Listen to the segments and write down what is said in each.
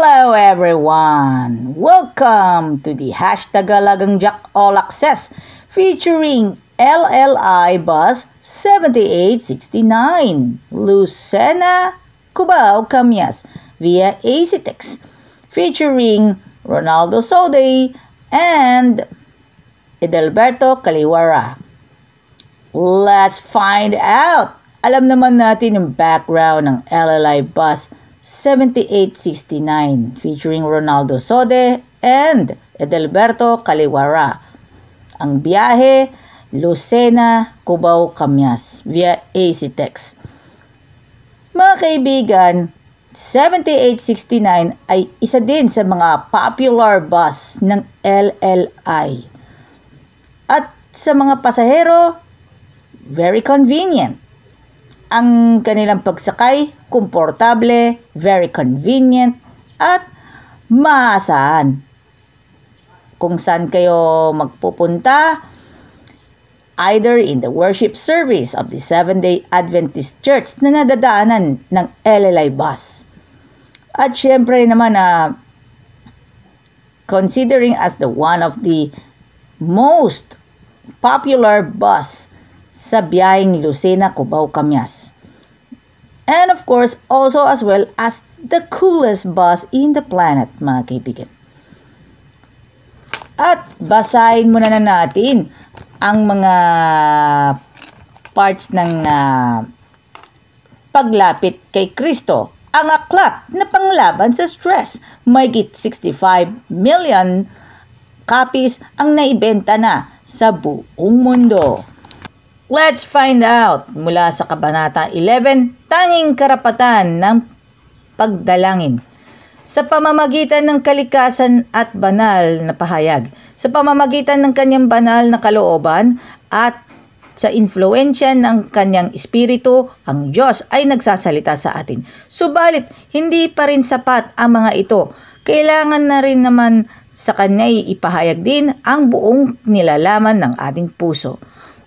Hello everyone! Welcome to the Hashtag Alagang Jack All Access featuring LLI Bus 7869 Lucena, Cubao, Camias via ACTEX featuring Ronaldo Sode and Edelberto Caliwara. Let's find out! Alam naman natin yung background ng LLI Bus 7869 featuring Ronaldo Sode and Edelberto Caliwara. Ang biyahe, Lucena, Cubao, Camias via ACTEX. Mga kaibigan, 7869 ay isa din sa mga popular bus ng LLI. At sa mga pasahero, very convenient. Ang kanilang pagsakay, komportable, very convenient, at maasahan. Kung saan kayo magpupunta, either in the worship service of the Seventh-day Adventist Church na nadadaanan ng LLI bus. At syempre naman considering as the one of the most popular bus sa biyaheng Lucena, Cubao, Camias. And of course, also as well as the coolest bus in the planet, mga kaibigan. At basahin muna na natin ang mga parts ng paglapit kay Kristo. Ang aklat na panglaban sa stress. Mahigit 65 million copies ang naibenta na sa buong mundo. Let's find out mula sa Kabanata 11, tanging karapatan ng pagdalangin. Sa pamamagitan ng kalikasan at banal na pahayag, sa pamamagitan ng kanyang banal na kalooban at sa influensya ng kanyang espiritu, ang Diyos ay nagsasalita sa atin. Subalit, hindi pa rin sapat ang mga ito. Kailangan na rin naman sa kanya ipahayag din ang buong nilalaman ng ating puso.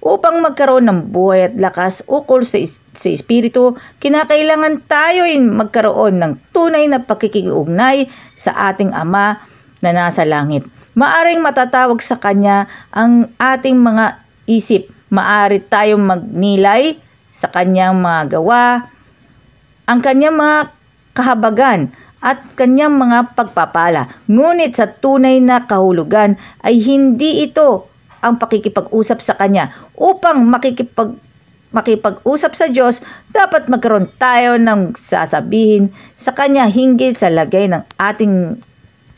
Upang magkaroon ng buhay at lakas ukol sa espiritu, kinakailangan tayo ay magkaroon ng tunay na pakikiugnay sa ating Ama na nasa langit. Maaring matatawag sa Kanya ang ating mga isip. Maari tayong magnilay sa Kanyang mga gawa, ang Kanyang mga kahabagan at Kanyang mga pagpapala. Ngunit sa tunay na kahulugan ay hindi ito ang pakikipag-usap sa Kanya. Upang makipag-usap sa Diyos, dapat magkaroon tayo ng sasabihin sa Kanya hinggil sa lagay ng ating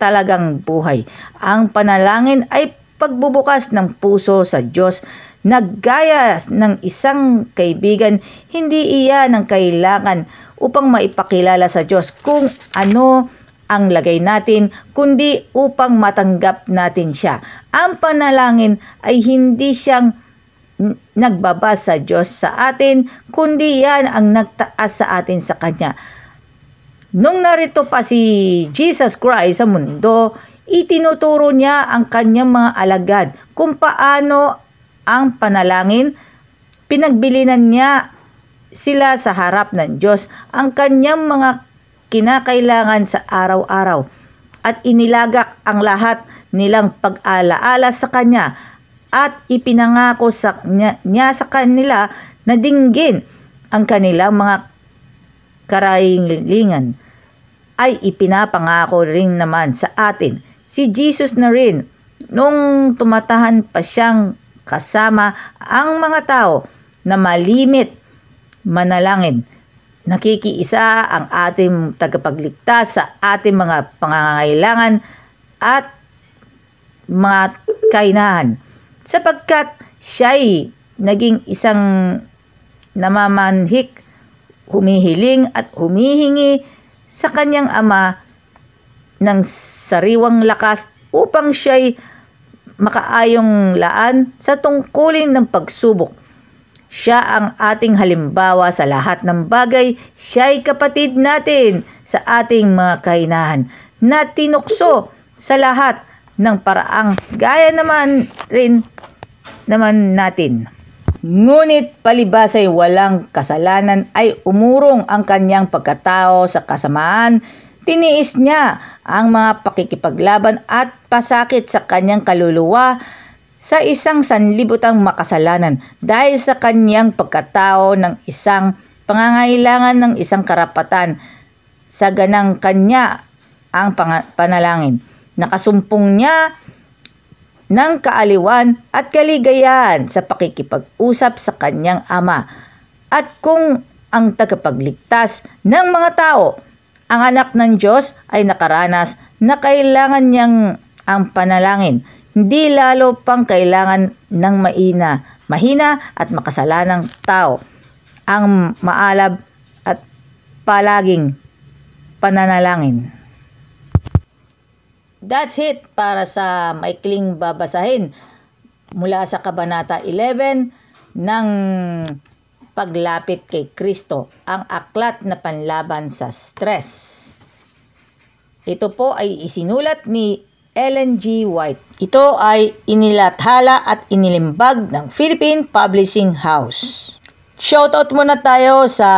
talagang buhay. Ang panalangin ay pagbubukas ng puso sa Diyos. Naggaya ng isang kaibigan, hindi iyan ang kailangan upang maipakilala sa Diyos kung ano ang lagay natin, kundi upang matanggap natin siya. Ang panalangin ay hindi siyang nagbabas sa Diyos sa atin, kundi yan ang nagtaas sa atin sa Kanya. Nung narito pa si Jesus Christ sa mundo, itinuturo niya ang Kanyang mga alagad kung paano ang panalangin. Pinagbilinan niya sila sa harap ng Diyos ang Kanyang mga kinakailangan sa araw-araw at inilagak ang lahat nilang pag-alaala sa Kanya at ipinangako niya sa kanila na dinggin ang kanilang mga karahilingan ay ipinapangako rin naman sa atin. Si Jesus na rin nung tumatahan pa siyang kasama ang mga tao na malimit manalangin. Nakikiisa ang ating tagapagligtas sa ating mga pangangailangan at mga kainahan. Sapagkat siya'y naging isang namamanhik, humihiling at humihingi sa kanyang Ama ng sariwang lakas upang siya'y makaayong laan sa tungkulin ng pagsubok. Siya ang ating halimbawa sa lahat ng bagay. Siya'y kapatid natin sa ating mga kainahan na tinukso sa lahat ng paraang gaya naman rin naman natin. Ngunit palibas ay walang kasalanan ay umurong ang kanyang pagkatao sa kasamaan Tiniis niya ang mga pakikipaglaban at pasakit sa kanyang kaluluwa sa isang sanlibutang makasalanan dahil sa kanyang pagkatao ng isang pangangailangan ng isang karapatan sa ganang kanya ang panalangin. Nakasumpong niya ng kaaliwan at kaligayahan sa pakikipag-usap sa kanyang ama. At kung ang tagapagligtas ng mga tao, ang anak ng Diyos ay nakaranas na kailangan niyang ang panalangin, hindi lalo pang kailangan ng mahina at makasalanang tao ang maalab at palaging pananalangin. That's it para sa maikling babasahin mula sa Kabanata 11 ng Paglapit kay Kristo, ang aklat na panlaban sa stress. Ito po ay isinulat ni Ellen G. White. Ito ay inilathala at inilimbag ng Philippine Publishing House. Shoutout muna tayo sa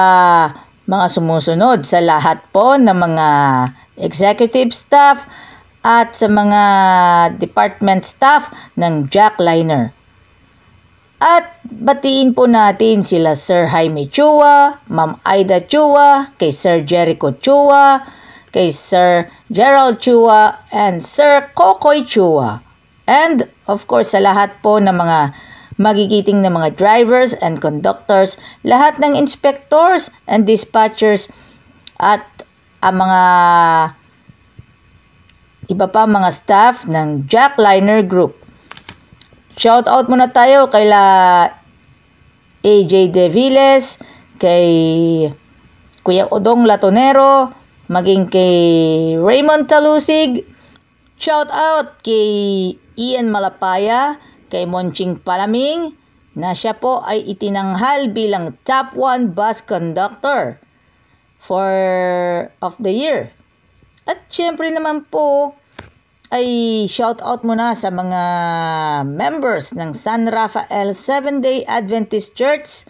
mga sumusunod, sa lahat po ng mga executive staff at sa mga department staff ng Jack Liner. At batiin po natin sila Sir Jaime Chua, Ma'am Aida Chua, kay Sir Jericho Chua, kay Sir Gerald Chua, and Sir Kokoy Chua. And of course sa lahat po ng mga magigiting na mga drivers and conductors, lahat ng inspectors and dispatchers at ang mga iba pa mga staff ng Jack Liner Group. Shout out muna tayo kay AJ De Viles, kay Kuya Odong Latonero, maging kay Raymond Talusig. Shout out kay Ian Malapaya, kay Monching Palaming, na siya po ay itinanghal bilang top 1 bus conductor of the year. At syempre naman po ay shout out muna sa mga members ng San Rafael Seventh-day Adventist Church,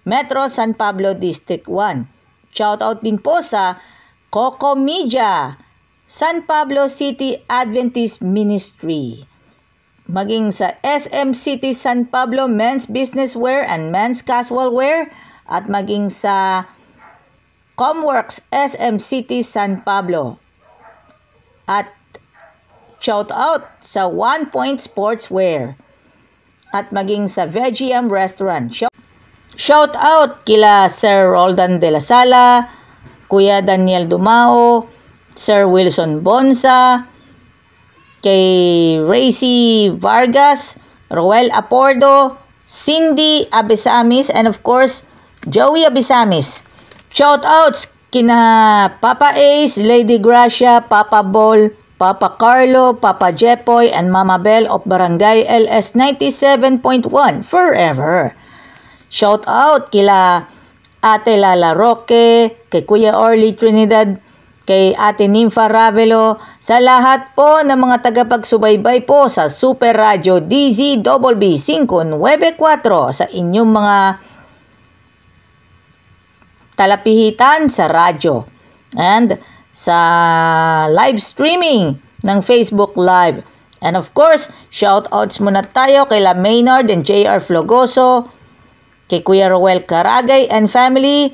Metro San Pablo District 1. Shout out din po sa Coco Media, San Pablo City Adventist Ministry. Maging sa SM City San Pablo Men's Business Wear and Men's Casual Wear, at maging sa Comworks SM City San Pablo. At shout out sa 1 Point Sportswear at maging sa Vegiam Restaurant. Shout out kila Sir Roldan de la Sala, Kuya Daniel Dumao, Sir Wilson Bonsa, kay Racy Vargas, Roel Apordo, Cindy Abesamis, and of course Joey Abesamis. Shout outs kina Papa Ace, Lady Gracia, Papa Bol, Papa Carlo, Papa Jepoy, and Mama Bell of Barangay LS 97.1 Forever. Shout out kila Ate Lala Roque, kay Kuya Orly Trinidad, kay Ate Nympha Ravelo, sa lahat po ng mga tagapagsubaybay po sa Super Radio DZBB 594 sa inyong mga talapihitan sa radyo and sa live streaming ng Facebook Live. And of course, shoutouts muna tayo kay La Maynard and JR Flogoso, kay Kuya Roel Caragay and family.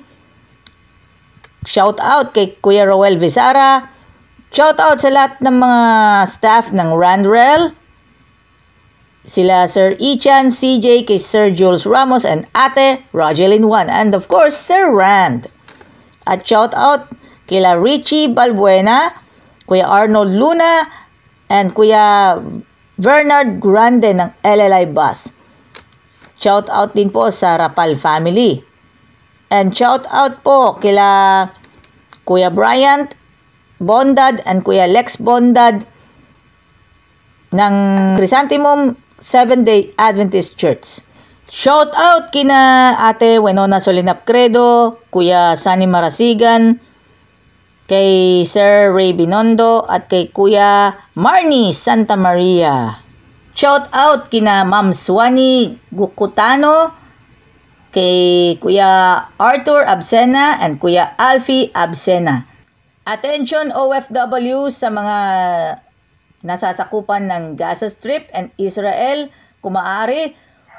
Shoutout kay Kuya Roel Vizara. Shoutout sa lahat ng mga staff ng Randrel. Sila Sir Ichan, CJ, kay Sir Jules Ramos and Ate Rogelyn Juan. And of course, Sir Rand. At shoutout kila Richie Balbuena, Kuya Arnold Luna, and Kuya Bernard Grande ng LLI Bus. Shout out din po sa Rapal family. And shout out po kila Kuya Bryant Bondad and Kuya Lex Bondad ng Chrysanthemum Seventh-day Adventist Church. Shout out kina Ate Wenona Solinap Credo, Kuya Sunny Marasigan, kay Sir Ray Binondo, at kay Kuya Marnie Santa Maria. Shout out kina Ma'am Swani Gukutano, kay Kuya Arthur Absena and Kuya Alfie Absena. Attention OFW sa mga nasasakupan ng Gaza Strip and Israel, kung maaari,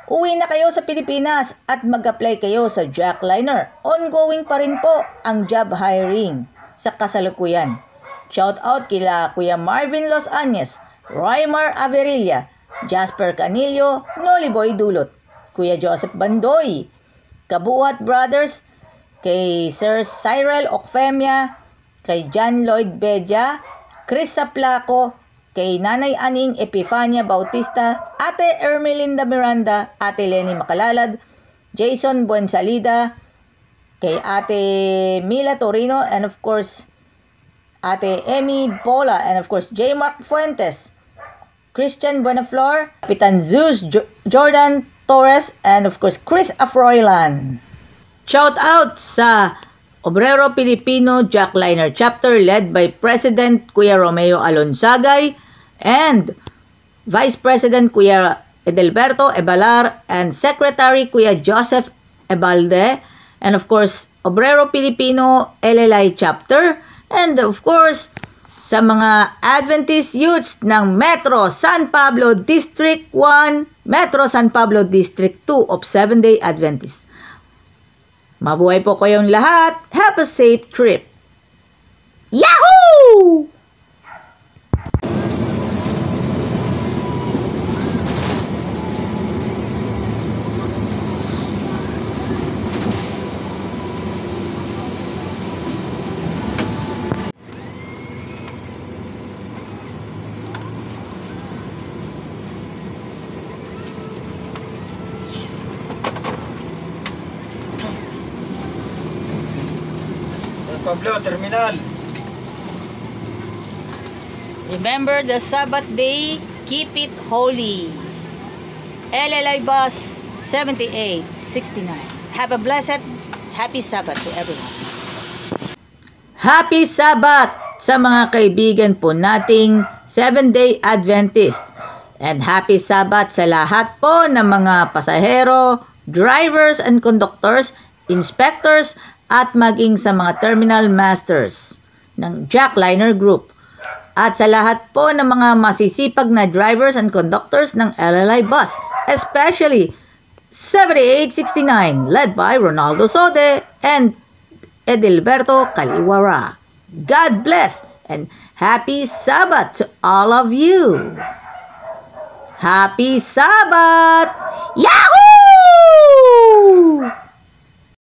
uwi na kayo sa Pilipinas at mag-apply kayo sa Jackliner. Ongoing pa rin po ang job hiring sa kasalukuyan. Shout out kila Kuya Marvin Los Angeles, Roymar Averilla, Jasper Canillo, Noliboy Dulot, Kuya Joseph Bandoy, Kabuhat Brothers, kay Sir Cyril Ocfemia, kay John Lloyd Bedia, Chris Saplaco, kay Nanay Aning Epifania Bautista, Ate Ermelinda Miranda, Ate Lenny Makalalad, Jason Buensalida, kay Ate Mila Torino, and of course, Ate Emmy Bola, and of course, J. Mark Fuentes, Christian Buenaflor, Kapitan Zeus Jordan Torres, and of course, Chris Afroilan. Shout out sa Obrero Pilipino Jackliner Chapter led by President Kuya Romeo Alonsagay and Vice President Kuya Edelberto Ebalar and Secretary Kuya Joseph Ebalde, and of course Obrero Pilipino LLI Chapter, and of course sa mga Adventist youths ng Metro San Pablo District 1, Metro San Pablo District 2 of 7-Day Adventist. Mabuhay po kayong lahat. Have a safe trip. Yahoo! Pablo, terminal. Remember the Sabbath day, keep it holy. LLI Bus 7869. Have a blessed, happy Sabbath to everyone. Happy Sabbath sa mga kaibigan po nating 7-Day Adventist. And happy Sabbath sa lahat po ng mga pasahero, drivers and conductors, inspectors, at maging sa mga terminal masters ng Jackliner Group. At sa lahat po ng mga masisipag na drivers and conductors ng LLI Bus, especially 7869 led by Ronaldo Sode and Edilberto Caliwara. God bless and happy Sabbath to all of you. Happy Sabbath! Yahoo!